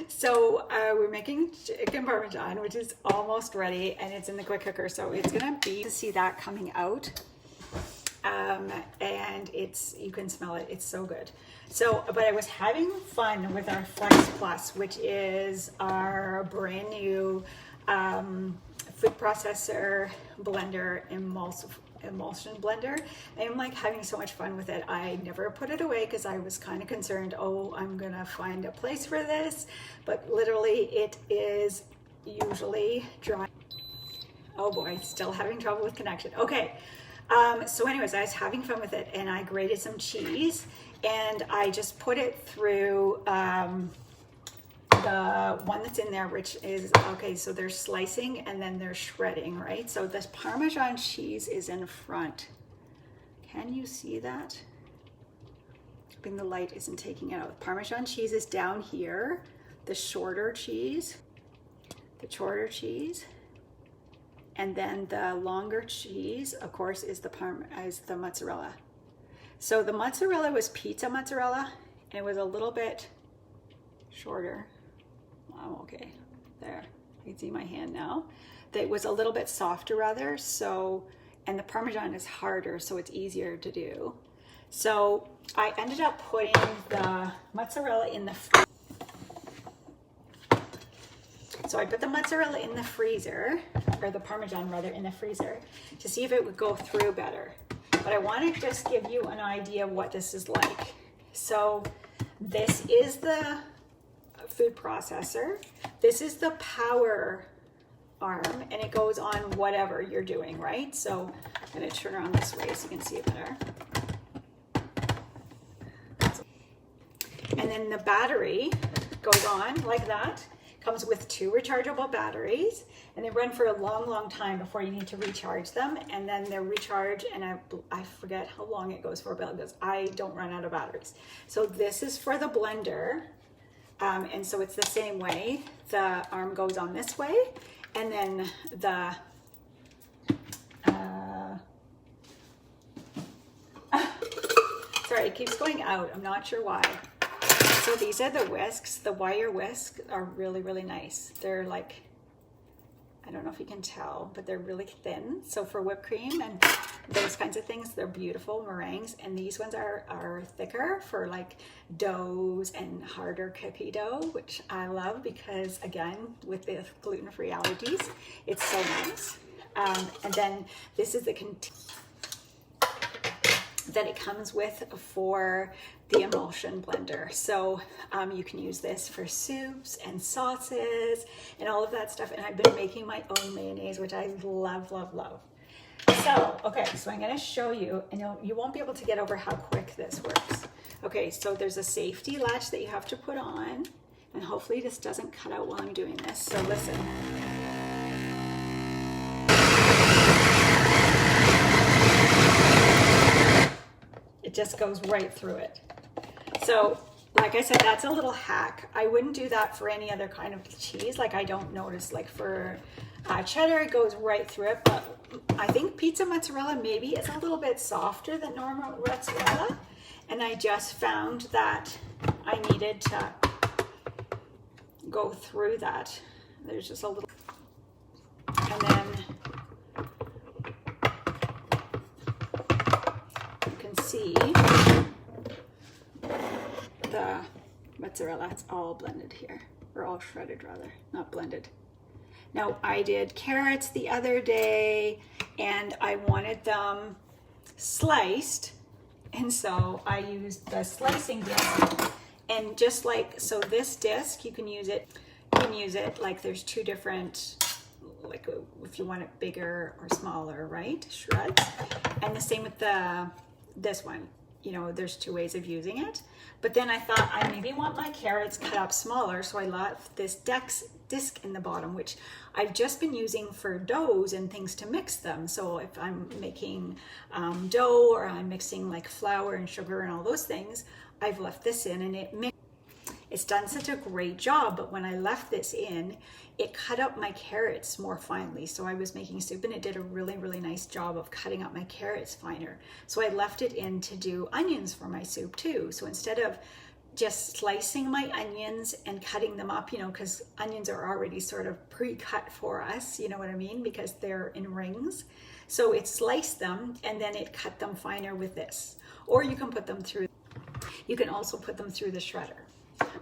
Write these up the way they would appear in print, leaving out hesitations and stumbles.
So we're making chicken parmesan, which is almost ready, and it's in the quick cooker. So it's gonna be to see that coming out, and you can smell it. It's so good. So, but I was having fun with our Flex Plus, which is our brand new food processor blender, emulsion blender. I'm like having so much fun with it. I never put it away because I was kind of concerned, oh, I'm gonna find a place for this, but literally it is usually dry. Oh boy, still having trouble with connection. Okay, so anyways, I was having fun with it, and I grated some cheese, and I just put it through the one that's in there, which is, okay, so there's slicing and then there's shredding, right? So this Parmesan cheese is in front. Can you see that? Hoping the light isn't taking it out. Parmesan cheese is down here, the shorter cheese, and then the longer cheese, of course, is the mozzarella. So the mozzarella was pizza mozzarella, and it was a little bit shorter. Oh, okay, there, you can see my hand now. That was a little bit softer rather, so, and the Parmesan is harder, so it's easier to do. So I ended up putting the mozzarella in the freezer. So I put the mozzarella in the freezer, or the Parmesan rather, in the freezer to see if it would go through better. But I want to just give you an idea of what this is like. So this is the food processor. This is the power arm, and it goes on whatever you're doing, right? So I'm going to turn around this way so you can see it better. And then the battery goes on like that. Comes with 2 rechargeable batteries, and they run for a long time before you need to recharge them, and then they're recharged, and I forget how long it goes for, because I don't run out of batteries. So this is for the blender, and so it's the same way. The arm goes on this way, and then the sorry, it keeps going out. I'm not sure why. So these are the whisks. The wire whisks are really nice. They're like, I don't know if you can tell, but they're really thin. So for whipped cream and those kinds of things, they're beautiful meringues. And these ones are thicker for like doughs and harder cookie dough, which I love because, again, with the gluten-free allergies, it's so nice. And then this is the that it comes with for the emulsion blender. So you can use this for soups and sauces and all of that stuff. And I've been making my own mayonnaise, which I love. So, okay, so I'm gonna show you, and you won't be able to get over how quick this works. Okay, so there's a safety latch that you have to put on, and hopefully this doesn't cut out while I'm doing this. So listen. It just goes right through it. So, like I said, that's a little hack. I wouldn't do that for any other kind of cheese. Like, I don't notice, like for cheddar, it goes right through it. But I think pizza mozzarella maybe is a little bit softer than normal mozzarella. And I just found that I needed to go through that. There's just a little, and then you can see the mozzarella. It's all blended here, or all shredded rather, not blended. Now I did carrots the other day and I wanted them sliced, and so I used the slicing disc. And just like, so this disc, you can use it like there's 2 different, like if you want it bigger or smaller, right? Shreds. And the same with this one. You know, there's 2 ways of using it. But then I thought I maybe want my carrots cut up smaller, so I left this disc in the bottom, which I've just been using for doughs and things to mix them. So if I'm making dough, or I'm mixing like flour and sugar and all those things, I've left this in, and it's done such a great job. But when I left this in, it cut up my carrots more finely. So I was making soup, and it did a really nice job of cutting up my carrots finer. So I left it in to do onions for my soup too. So instead of just slicing my onions and cutting them up, you know, because onions are already sort of pre-cut for us, you know what I mean, because they're in rings. So it sliced them and then it cut them finer with this. Or you can put them through, you can also put them through the shredder.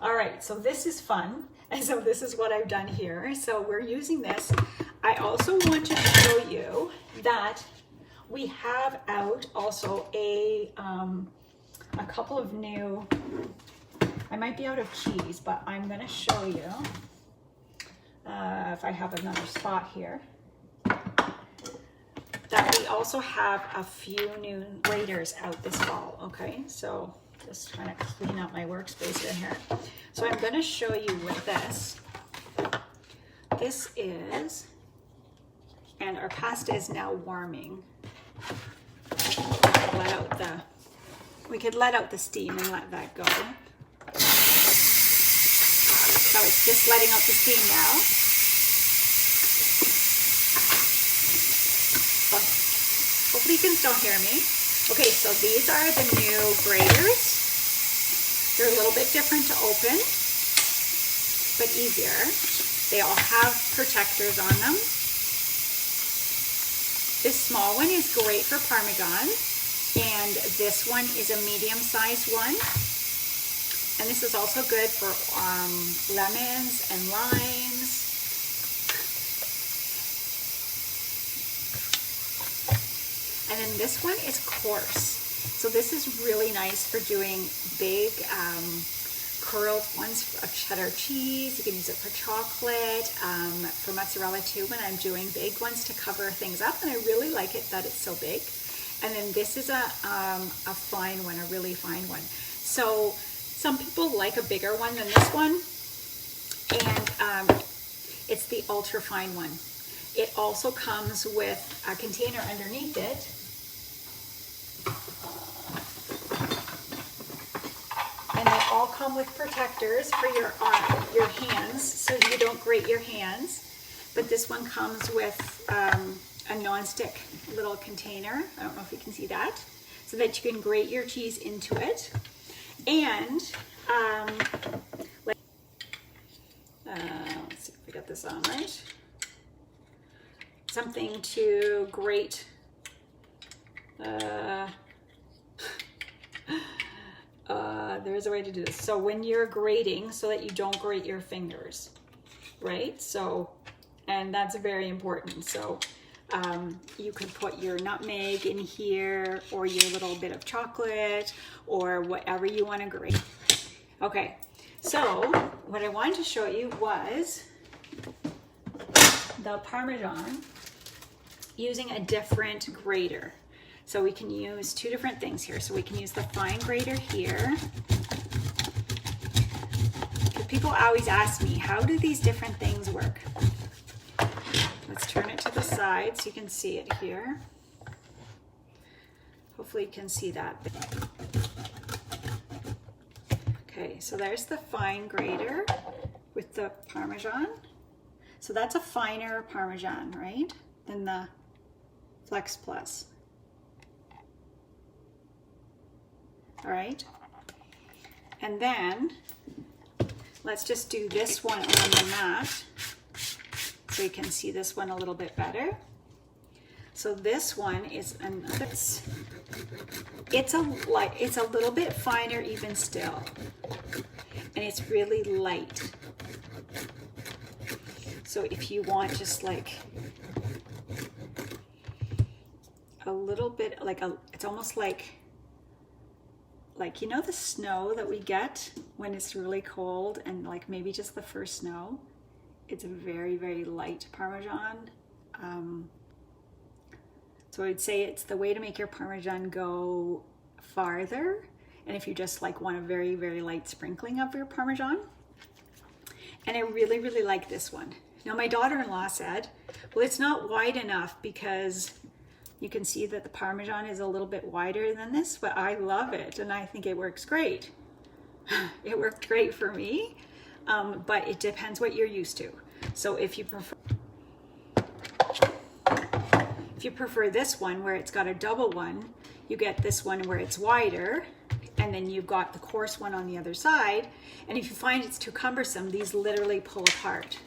All right, so this is fun. And so this is what I've done here. So we're using this. I also want to show you that we have out also a couple of new, I might be out of cheese, but I'm gonna show you if I have another spot here, that we also have a few new graters out this fall, okay? So just trying to clean up my workspace in here. So I'm gonna show you with this. This is, and our pasta is now warming. We could let out the steam and let that go. So it's just letting out the steam now. Oh, hopefully you can still hear me. Okay, so these are the new graters. They're a little bit different to open, but easier. They all have protectors on them. This small one is great for Parmesan, and this one is a medium-sized one. And this is also good for lemons and limes. And then this one is coarse. So this is really nice for doing big curled ones of cheddar cheese. You can use it for chocolate, for mozzarella too, when I'm doing big ones to cover things up. And I really like it that it's so big. And then this is a fine one, a really fine one. So some people like a bigger one than this one. And it's the ultra fine one. It also comes with a container underneath it. And they all come with protectors for your hands, so you don't grate your hands. But this one comes with a non-stick little container. I don't know if you can see that, so that you can grate your cheese into it. And let's see if we got this on right. Something to grate. There's a way to do this. So when you're grating, so that you don't grate your fingers, right? So, and that's very important. So you could put your nutmeg in here, or your little bit of chocolate, or whatever you want to grate. Okay, so what I wanted to show you was the Parmesan using a different grater. So we can use two different things here. So we can use the fine grater here. People always ask me, how do these different things work? Let's turn it to the side so you can see it here. Hopefully you can see that. Okay, so there's the fine grater with the Parmesan. So that's a finer Parmesan, right? Than the Flex Plus. All right, and then let's just do this one on the mat so you can see this one a little bit better. So this one is another, it's a little bit finer even still, and it's really light. So if you want just like a little bit, like it's almost like, you know, the snow that we get when it's really cold, and like maybe just the first snow. It's a very, very light Parmesan. So I'd say it's the way to make your Parmesan go farther. And if you just like want a very, very light sprinkling of your Parmesan. And I really, really like this one. Now my daughter-in-law said, well, it's not wide enough, because you can see that the Parmesan is a little bit wider than this, but I love it and I think it works great. It worked great for me, but it depends what you're used to. So if you prefer this one where it's got a double one, you get this one where it's wider, and then you've got the coarse one on the other side. And if you find it's too cumbersome, these literally pull apart,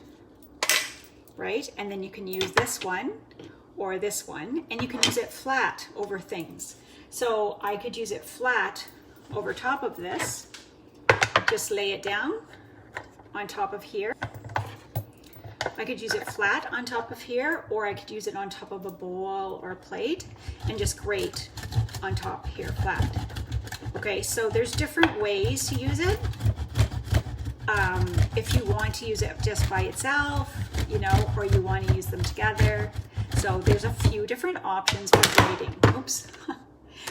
right? And then you can use this one or this one, and you can use it flat over things. So I could use it flat over top of this, just lay it down on top of here. I could use it flat on top of here, or I could use it on top of a bowl or a plate and just grate on top here flat. Okay, so there's different ways to use it. If you want to use it just by itself, you know, or you want to use them together. So there's a few different options for grating. Oops.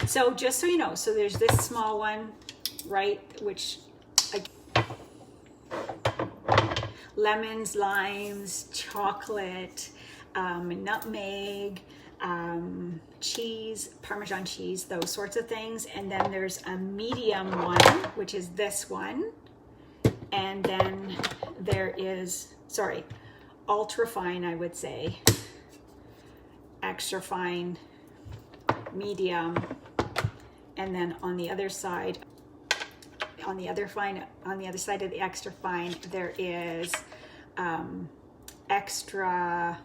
So just so you know, so there's this small one, right, which lemons, limes, chocolate, nutmeg, cheese, Parmesan cheese, those sorts of things. And then there's a medium one, which is this one. And then there is, sorry, ultra fine, I would say, extra fine, medium, and then on the other side, on the other side of the extra fine, there is extra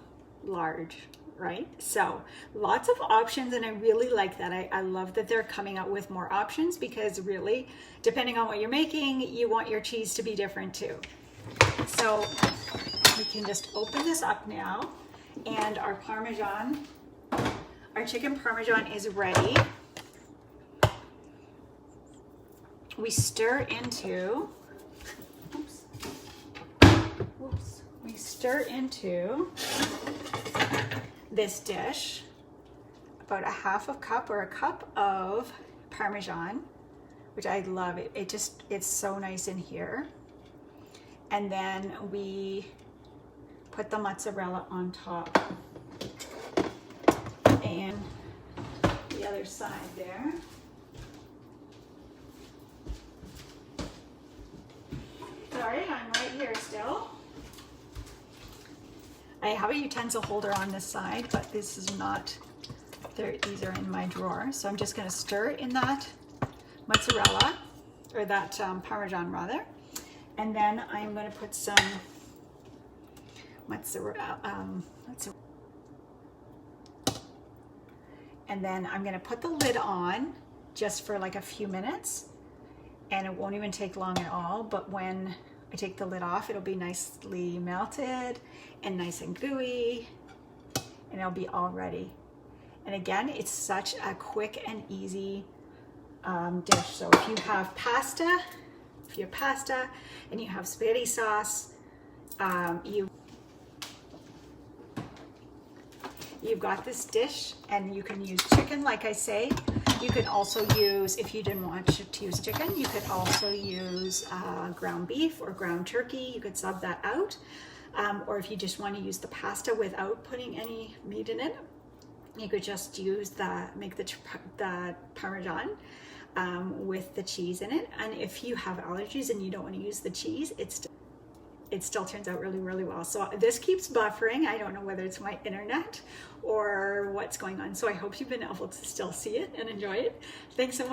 large, right? So lots of options, and I really like that. I love that they're coming out with more options, because really, depending on what you're making, you want your cheese to be different too. So we can just open this up now, and our Parmesan, our chicken Parmesan is ready. We stir into, we stir into this dish about a half a cup or a cup of Parmesan, which I love. It's so nice in here. And then we put the mozzarella on top. And the other side there. Sorry, I'm right here still. I have a utensil holder on this side, but this is not, these are in my drawer. So I'm just gonna stir in that mozzarella, or that Parmesan rather. And then I'm gonna put some mozzarella, and then I'm gonna put the lid on just for like a few minutes, and it won't even take long at all. But when I take the lid off, it'll be nicely melted and nice and gooey, and it'll be all ready. And again, it's such a quick and easy dish. So if you have pasta, and you have spaghetti sauce, you've got this dish, and you can use chicken, like I say. You could also use, if you didn't want to use chicken, you could also use ground beef or ground turkey. You could sub that out. Or if you just want to use the pasta without putting any meat in it, you could just use make the Parmesan with the cheese in it. And if you have allergies and you don't want to use the cheese, it still turns out really, really well. So this keeps buffering. I don't know whether it's my internet or what's going on. So I hope you've been able to still see it and enjoy it. Thanks so much.